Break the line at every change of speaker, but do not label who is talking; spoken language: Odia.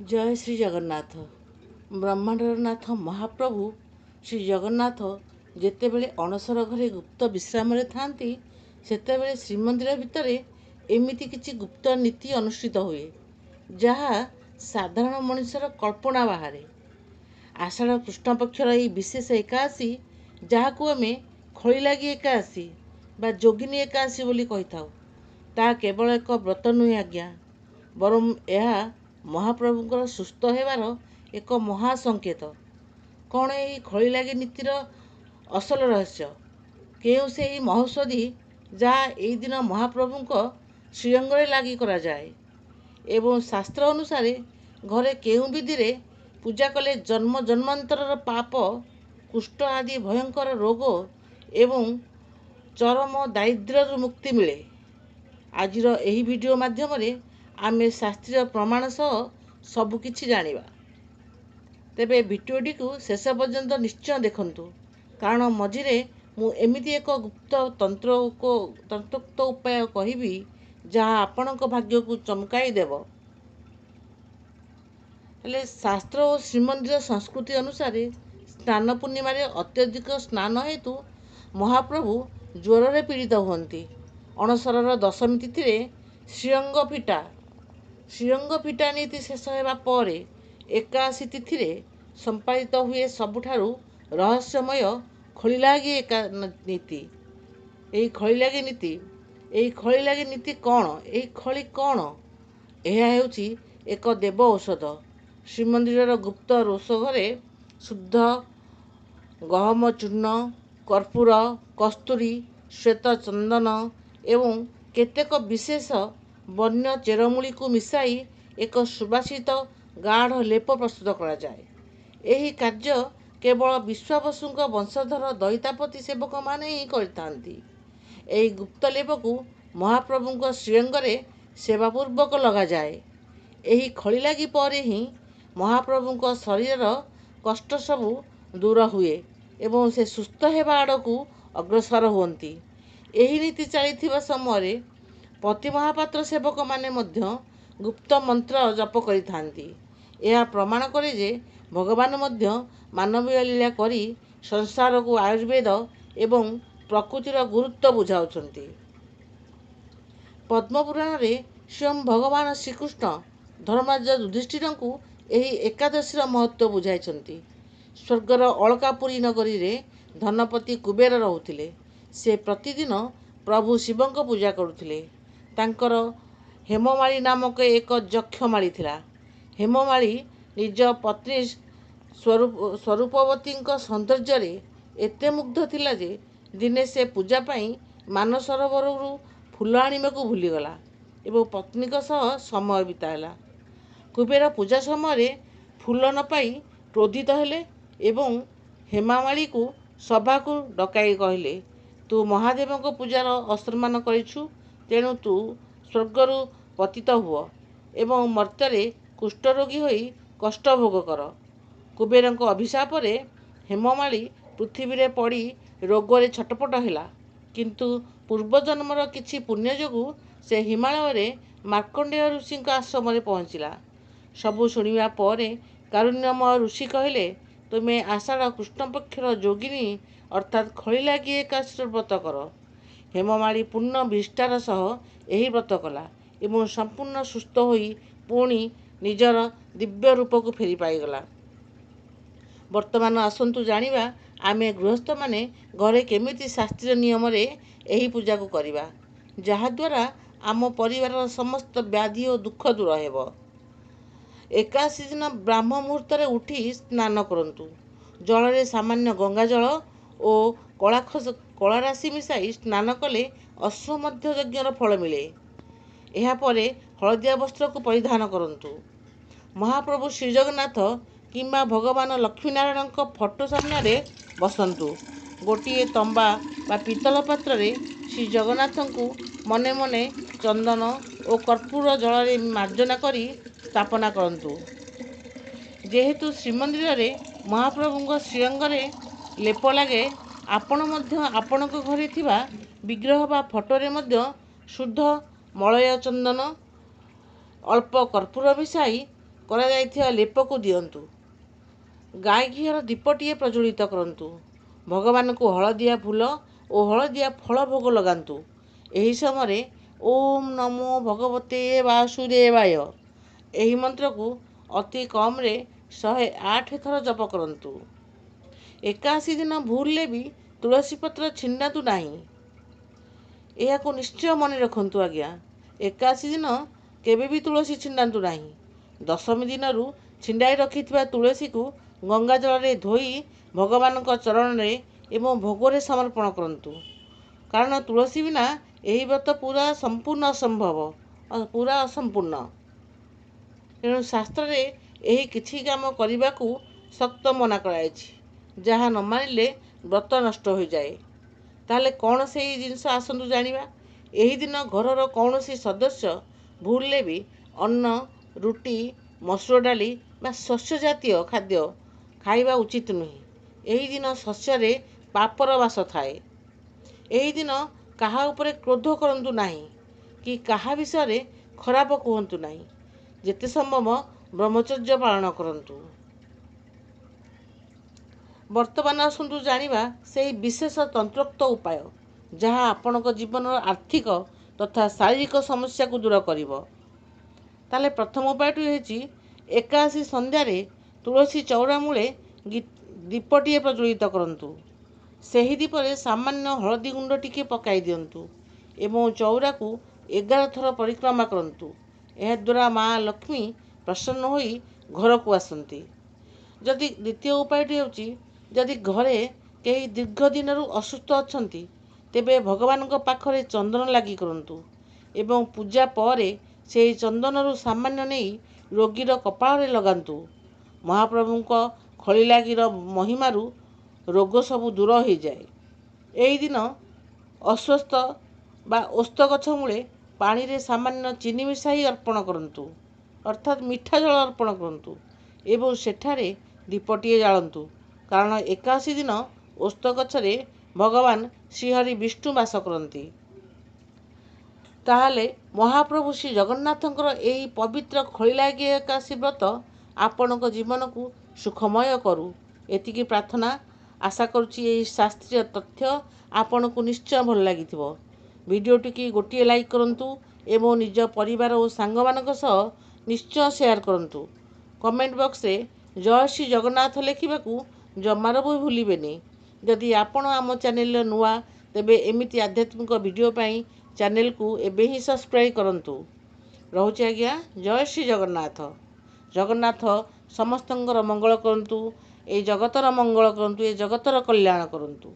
ଜୟ ଶ୍ରୀ ଜଗନ୍ନାଥ। ବ୍ରହ୍ମାଣ୍ଡର ନାଥ ମହାପ୍ରଭୁ ଶ୍ରୀ ଜଗନ୍ନାଥ ଯେତେବେଳେ ଅଣସର ଘରେ ଗୁପ୍ତ ବିଶ୍ରାମରେ ଥାନ୍ତି, ସେତେବେଳେ ଶ୍ରୀମନ୍ଦିର ଭିତରେ ଏମିତି କିଛି ଗୁପ୍ତ ନୀତି ଅନୁଷ୍ଠିତ ହୁଏ, ଯାହା ସାଧାରଣ ମଣିଷର କଳ୍ପନା ବାହାରେ। ଆଷାଢ଼ କୃଷ୍ଣପକ୍ଷର ଏହି ବିଶେଷ ଏକାଦଶୀ, ଯାହାକୁ ଆମେ ଖଳିଲାଗି ଏକାଦଶୀ ବା ଯୋଗିନୀ ଏକାଦଶୀ ବୋଲି କହିଥାଉ, ତାହା କେବଳ ଏକ ବ୍ରତ ନୁହେଁ ଆଜ୍ଞା, ବରଂ ଏହା ମହାପ୍ରଭୁଙ୍କର ସୁସ୍ଥ ହେବାର ଏକ ମହା ସଂକେତ। କ'ଣ ଏହି ଖଳିଲାଗି ନୀତିର ଅସଲ ରହସ୍ୟ? କେଉଁ ସେହି ମହୌଷଧି ଯାହା ଏହି ଦିନ ମହାପ୍ରଭୁଙ୍କ ଶ୍ରୀଅଙ୍ଗରେ ଲାଗି କରାଯାଏ? ଏବଂ ଶାସ୍ତ୍ର ଅନୁସାରେ ଘରେ କେଉଁ ବିଧିରେ ପୂଜା କଲେ ଜନ୍ମ ଜନ୍ମାନ୍ତରର ପାପ, କୁଷ୍ଠ ଆଦି ଭୟଙ୍କର ରୋଗ ଏବଂ ଚରମ ଦାରିଦ୍ର୍ୟରୁ ମୁକ୍ତି ମିଳେ? ଆଜିର ଏହି ଭିଡ଼ିଓ ମାଧ୍ୟମରେ ଆମେ ଶାସ୍ତ୍ରୀୟ ପ୍ରମାଣ ସହ ସବୁକିଛି ଜାଣିବା। ତେବେ ଭିଡ଼ିଓଟିକୁ ଶେଷ ପର୍ଯ୍ୟନ୍ତ ନିଶ୍ଚୟ ଦେଖନ୍ତୁ, କାରଣ ମଝିରେ ମୁଁ ଏମିତି ଏକ ଗୁପ୍ତ ତନ୍ତ୍ରୋକ୍ତ ଉପାୟ କହିବି, ଯାହା ଆପଣଙ୍କ ଭାଗ୍ୟକୁ ଚମକାଇ ଦେବ। ହେଲେ ଶାସ୍ତ୍ର ଓ ଶ୍ରୀମନ୍ଦିର ସଂସ୍କୃତି ଅନୁସାରେ ସ୍ନାନ ପୂର୍ଣ୍ଣିମାରେ ଅତ୍ୟଧିକ ସ୍ନାନ ହେତୁ ମହାପ୍ରଭୁ ଜ୍ୱରରେ ପୀଡ଼ିତ ହୁଅନ୍ତି। ଅଣସରର ଦଶମୀ ତିଥିରେ ଶ୍ରୀଅଙ୍ଗ ଫିଟା ନୀତି ଶେଷ ହେବା ପରେ ଏକାଦଶୀ ତିଥିରେ ସମ୍ପାଦିତ ହୁଏ ସବୁଠାରୁ ରହସ୍ୟମୟ ଖଳିଲାଗି ନୀତି। ଏହି ଖଳିଲାଗି ନୀତି କ'ଣ? ଏହି ଖଳି କ'ଣ? ଏହା ହେଉଛି ଏକ ଦେବ ଔଷଧ। ଶ୍ରୀମନ୍ଦିରର ଗୁପ୍ତ ରୋଷଘରେ ଶୁଦ୍ଧ ଗହମ ଚୂର୍ଣ୍ଣ, କର୍ପୂର, କସ୍ତୁରୀ, ଶ୍ଵେତ ଚନ୍ଦନ ଏବଂ କେତେକ ବିଶେଷ ବନ୍ୟ ଚେରମୂଳିକୁ ମିଶାଇ ଏକ ସୁବାସିତ ଗାଢ଼ ଲେପ ପ୍ରସ୍ତୁତ କରାଯାଏ। ଏହି କାର୍ଯ୍ୟ କେବଳ ବିଶ୍ୱାବସୁଙ୍କ ବଂଶଧର ଦଇତାପତି ସେବକମାନେ ହିଁ କରିଥାନ୍ତି। ଏହି ଗୁପ୍ତ ଲେପକୁ ମହାପ୍ରଭୁଙ୍କ ଶ୍ରୀଅଙ୍ଗରେ ସେବାପୂର୍ବକ ଲଗାଯାଏ। ଏହି ଖଳିଲାଗି ପରେ ହିଁ ମହାପ୍ରଭୁଙ୍କ ଶରୀରର କଷ୍ଟ ସବୁ ଦୂର ହୁଏ ଏବଂ ସେ ସୁସ୍ଥ ହେବା ଆଡ଼କୁ ଅଗ୍ରସର ହୁଅନ୍ତି। ଏହି ନୀତି ଚାଲିଥିବା ସମୟରେ ପତି ମହାପାତ୍ର ସେବକମାନେ ମଧ୍ୟ ଗୁପ୍ତ ମନ୍ତ୍ର ଜପ କରିଥାନ୍ତି। ଏହା ପ୍ରମାଣ କରେ ଯେ ଭଗବାନ ମଧ୍ୟ ମାନବୀୟ ଲୀଳା କରି ସଂସାରକୁ ଆୟୁର୍ବେଦ ଏବଂ ପ୍ରକୃତିର ଗୁରୁତ୍ୱ ବୁଝାଉଛନ୍ତି। ପଦ୍ମପୁରାଣରେ ସ୍ୱୟଂ ଭଗବାନ ଶ୍ରୀକୃଷ୍ଣ ଧର୍ମରାଜ ଯୁଧିଷ୍ଠିରଙ୍କୁ ଏହି ଏକାଦଶୀର ମହତ୍ତ୍ୱ ବୁଝାଇଛନ୍ତି। ସ୍ୱର୍ଗର ଅଳକାପୁରୀ ନଗରୀରେ ଧନପତି କୁବେର ରହୁଥିଲେ। ସେ ପ୍ରତିଦିନ ପ୍ରଭୁ ଶିବଙ୍କ ପୂଜା କରୁଥିଲେ। ତାଙ୍କର ହେମମାଳି ନାମକ ଏକ ଯକ୍ଷମାଳି ଥିଲା। ହେମମାଳି ନିଜ ପତ୍ନୀ ସ୍ୱରୂପବତୀଙ୍କ ସୌନ୍ଦର୍ଯ୍ୟରେ ଏତେ ମୁଗ୍ଧ ଥିଲା ଯେ ଦିନେ ସେ ପୂଜା ପାଇଁ ମାନସରୋବରରୁ ଫୁଲ ଆଣିବାକୁ ଭୁଲିଗଲା ଏବଂ ପତ୍ନୀଙ୍କ ସହ ସମୟ ବିତାଇଲା। କୁବେର ପୂଜା ସମୟରେ ଫୁଲ ନ ପାଇ କ୍ରୋଧିତ ହେଲେ ଏବଂ ହେମାମାଳିକୁ ସଭାକୁ ଡକାଇ କହିଲେ, ତୁ ମହାଦେବଙ୍କ ପୂଜାର ଅସମ୍ମାନ କରିଛୁ, ତେଣୁ ତୁ ସ୍ୱର୍ଗରୁ ପତିତ ହୁଅ ଏବଂ ମର୍ତ୍ତ୍ୟରେ କୁଷ୍ଠରୋଗୀ ହୋଇ କଷ୍ଟ ଭୋଗ କର। କୁବେରଙ୍କ ଅଭିଶାପରେ ହେମମାଳି ପୃଥିବୀରେ ପଡ଼ି ରୋଗରେ ଛଟପଟ ହେଲା, କିନ୍ତୁ ପୂର୍ବଜନ୍ମର କିଛି ପୁଣ୍ୟ ଯୋଗୁଁ ସେ ହିମାଳୟରେ ମାର୍କଣ୍ଡେୟ ଋଷିଙ୍କ ଆଶ୍ରମରେ ପହଞ୍ଚିଲା। ସବୁ ଶୁଣିବା ପରେ କାରୁଣ୍ୟମୟ ଋଷି କହିଲେ, ତୁମେ ଆଷାଢ଼ କୃଷ୍ଣପକ୍ଷର ଯୋଗିନୀ ଅର୍ଥାତ୍ ଖଳିଲାଗି ଏକାଦଶୀର ବ୍ରତ କର। ହେମମାଳି ପୂର୍ଣ୍ଣ ନିଷ୍ଠାର ସହ ଏହି ବ୍ରତ କଲା ଏବଂ ସମ୍ପୂର୍ଣ୍ଣ ସୁସ୍ଥ ହୋଇ ପୁଣି ନିଜର ଦିବ୍ୟ ରୂପକୁ ଫେରି ପାଇଗଲା। ବର୍ତ୍ତମାନ ଆସନ୍ତୁ ଜାଣିବା, ଆମେ ଗୃହସ୍ଥମାନେ ଘରେ କେମିତି ଶାସ୍ତ୍ରୀୟ ନିୟମରେ ଏହି ପୂଜାକୁ କରିବା, ଯାହାଦ୍ୱାରା ଆମ ପରିବାରର ସମସ୍ତ ବ୍ୟାଧି ଓ ଦୁଃଖ ଦୂର ହେବ। ଏକାଦଶୀ ଦିନ ବ୍ରାହ୍ମ ମୁହୂର୍ତ୍ତରେ ଉଠି ସ୍ନାନ କରନ୍ତୁ। ଜଳରେ ସାମାନ୍ୟ ଗଙ୍ଗାଜଳ ଓ କଳାରାଶି ମିଶାଇ ସ୍ନାନ କଲେ ଅଶ୍ୱମେଧ ଯଜ୍ଞର ଫଳ ମିଳେ। ଏହାପରେ ହଳଦିଆ ବସ୍ତ୍ରକୁ ପରିଧାନ କରନ୍ତୁ। ମହାପ୍ରଭୁ ଶ୍ରୀଜଗନ୍ନାଥ କିମ୍ବା ଭଗବାନ ଲକ୍ଷ୍ମୀନାରାୟଣଙ୍କ ଫଟୋ ସାମ୍ନାରେ ବସନ୍ତୁ। ଗୋଟିଏ ତମ୍ବା ବା ପିତ୍ତଳ ପାତ୍ରରେ ଶ୍ରୀଜଗନ୍ନାଥଙ୍କୁ ମନେ ମନେ ଚନ୍ଦନ ଓ କର୍ପୂର ଜଳରେ ମାର୍ଜନା କରି ସ୍ଥାପନା କରନ୍ତୁ। ଯେହେତୁ ଶ୍ରୀମନ୍ଦିରରେ ମହାପ୍ରଭୁଙ୍କ ଶ୍ରୀଅଙ୍ଗରେ ଲେପ ଲାଗେ, ଆପଣ ମଧ୍ୟ ଆପଣଙ୍କ ଘରେ ଥିବା ବିଗ୍ରହ ବା ଫଟୋରେ ମଧ୍ୟ ଶୁଦ୍ଧ ମଳୟ ଚନ୍ଦନ, ଅଳ୍ପ କର୍ପୂର ମିଶାଇ କରାଯାଇଥିବା ଲେପକୁ ଦିଅନ୍ତୁ। ଗାଈ ଘିଅର ଦୀପଟିଏ ପ୍ରଜ୍ୱଳିତ କରନ୍ତୁ। ଭଗବାନଙ୍କୁ ହଳଦିଆ ଫୁଲ ଓ ହଳଦିଆ ଫଳ ଭୋଗ ଲଗାନ୍ତୁ। ଏହି ସମୟରେ ଓମ୍ ନମୋ ଭଗବତେ ବାସୁଦେବାୟ ଏହି ମନ୍ତ୍ରକୁ ଅତି କମ୍ରେ 108 ଥର ଜପ କରନ୍ତୁ। 81 ଦିନ ଭୁଲରେ ବି ତୁଳସୀ ପତ୍ର ଛିଣ୍ଡାନ୍ତୁ ନାହିଁ। ଏହାକୁ ନିଶ୍ଚୟ ମନେ ରଖନ୍ତୁ ଆଜ୍ଞା। 81 ଦିନ କେବେ ବି ତୁଳସୀ ଛିଣ୍ଡାନ୍ତୁ ନାହିଁ। ଦଶମୀ ଦିନରୁ ଛିଣ୍ଡାଇ ରଖିଥିବା ତୁଳସୀକୁ ଗଙ୍ଗା ଜଳରେ ଧୋଇ ଭଗବାନଙ୍କ ଚରଣରେ ଏବଂ ଭୋଗରେ ସମର୍ପଣ କରନ୍ତୁ। କାରଣ ତୁଳସୀ ବିନା ଏହି ବ୍ରତ ପୁରା ସମ୍ପୂର୍ଣ୍ଣ ଅସମ୍ଭବ, ପୁରା ଅସମ୍ପୂର୍ଣ୍ଣ। ତେଣୁ ଶାସ୍ତ୍ରରେ ଏହି କିଛି କାମ କରିବାକୁ ଶକ୍ତ ମନା କରାଯାଇଛି। ଯାହା ନ ମାନିଲେ ବ୍ରତ ନଷ୍ଟ ହୋଇଯାଏ। ତାହେଲେ କ'ଣ ସେଇ ଜିନିଷ ଆସନ୍ତୁ ଜାଣିବା। ଏହି ଦିନ ଘରର କୌଣସି ସଦସ୍ୟ ଭୁଲରେ ବି ଅନ୍ନ, ରୁଟି, ମସୁର ଡାଲି ବା ଶସ୍ୟ ଜାତୀୟ ଖାଦ୍ୟ ଖାଇବା ଉଚିତ ନୁହେଁ। ଏହି ଦିନ ଶସ୍ୟରେ ପାପର ବାସ ଥାଏ। ଏହି ଦିନ କାହା ଉପରେ କ୍ରୋଧ କରନ୍ତୁ ନାହିଁ କି କାହା ବିଷୟରେ ଖରାପ କୁହନ୍ତୁ ନାହିଁ। ଯେତେ ସମ୍ଭବ ବ୍ରହ୍ମଚର୍ଯ୍ୟ ପାଳନ କରନ୍ତୁ। ବର୍ତ୍ତମାନ ଆସନ୍ତୁ ଜାଣିବା ସେହି ବିଶେଷ ତନ୍ତ୍ରୋକ୍ତ ଉପାୟ ଯାହା ଆପଣଙ୍କ ଜୀବନର ଆର୍ଥିକ ତଥା ଶାରୀରିକ ସମସ୍ୟାକୁ ଦୂର କରିବ। ତାହେଲେ ପ୍ରଥମ ଉପାୟଟି ହେଉଛି 81 ସନ୍ଧ୍ୟାରେ ତୁଳସୀ ଚଉରା ମୂଳେ ଦୀପଟିଏ ପ୍ରଜ୍ୱଳିତ କରନ୍ତୁ। ସେହି ଦୀପରେ ସାମାନ୍ୟ ହଳଦୀ ଗୁଣ୍ଡ ଟିକେ ପକାଇ ଦିଅନ୍ତୁ ଏବଂ ଚଉରାକୁ 11 ଥର ପରିକ୍ରମା କରନ୍ତୁ। ଏହାଦ୍ୱାରା ମା ଲକ୍ଷ୍ମୀ ପ୍ରସନ୍ନ ହୋଇ ଘରକୁ ଆସନ୍ତି। ଦ୍ୱିତୀୟ ଉପାୟଟି ହେଉଛି, ଯଦି ଘରେ କେହି ଦୀର୍ଘ ଦିନରୁ ଅସୁସ୍ଥ ଅଛନ୍ତି ତେବେ ଭଗବାନଙ୍କ ପାଖରେ ଚନ୍ଦନ ଲାଗି କରନ୍ତୁ ଏବଂ ପୂଜା ପରେ ସେହି ଚନ୍ଦନରୁ ସାମାନ୍ୟ ନେଇ ରୋଗୀର କପାଳରେ ଲଗାନ୍ତୁ। ମହାପ୍ରଭୁଙ୍କ ଖଳିଲାଗିର ମହିମାରୁ ରୋଗ ସବୁ ଦୂର ହୋଇଯାଏ। ଏହି ଦିନ ଅଶ୍ୱତ୍ଥ ବା ଓସ୍ତ ଗଛ ମୂଳେ ପାଣିରେ ସାମାନ୍ୟ ଚିନି ମିଶାଇ ଅର୍ପଣ କରନ୍ତୁ, ଅର୍ଥାତ୍ ମିଠା ଜଳ ଅର୍ପଣ କରନ୍ତୁ ଏବଂ ସେଠାରେ ଦୀପଟିଏ ଜାଳନ୍ତୁ। କାରଣ 81 ଦିନ ଓସ୍ତ ଗଛରେ ଭଗବାନ ଶ୍ରୀହରି ବିଷ୍ଣୁ ବାସ କରନ୍ତି। ତାହେଲେ ମହାପ୍ରଭୁ ଶ୍ରୀ ଜଗନ୍ନାଥଙ୍କର ଏହି ପବିତ୍ର ଖଳିଲାଗି ଏକାଦଶୀ ବ୍ରତ ଆପଣଙ୍କ ଜୀବନକୁ ସୁଖମୟ କରୁ। ଏତିକି ପ୍ରାର୍ଥନା। ଆଶା କରୁଛି ଏହି ଶାସ୍ତ୍ରୀୟ ତଥ୍ୟ ଆପଣଙ୍କୁ ନିଶ୍ଚୟ ଭଲ ଲାଗିଥିବ। ଭିଡ଼ିଓଟିକି ଗୋଟିଏ ଲାଇକ୍ କରନ୍ତୁ ଏବଂ ନିଜ ପରିବାର ଓ ସାଙ୍ଗମାନଙ୍କ ସହ ନିଶ୍ଚୟ ସେୟାର କରନ୍ତୁ। କମେଣ୍ଟ ବକ୍ସରେ ଜୟ ଶ୍ରୀ ଜଗନ୍ନାଥ ଲେଖିବାକୁ ଜମାରୁ ବି ଭୁଲିବେନି। ଯଦି ଆପଣ ଆମ ଚ୍ୟାନେଲରେ ନୂଆ ତେବେ ଏମିତି ଆଧ୍ୟାତ୍ମିକ ଭିଡ଼ିଓ ପାଇଁ ଚ୍ୟାନେଲକୁ ଏବେ ହିଁ ସବସ୍କ୍ରାଇବ୍ କରନ୍ତୁ। ରହୁଛି ଆଜ୍ଞା। ଜୟ ଶ୍ରୀ ଜଗନ୍ନାଥ। ଜଗନ୍ନାଥ ସମସ୍ତଙ୍କର ମଙ୍ଗଳ କରନ୍ତୁ। এই ଜଗତର ମଙ୍ଗଳ କରନ୍ତୁ, ଏ ଜଗତର କଲ୍ୟାଣ କରନ୍ତୁ।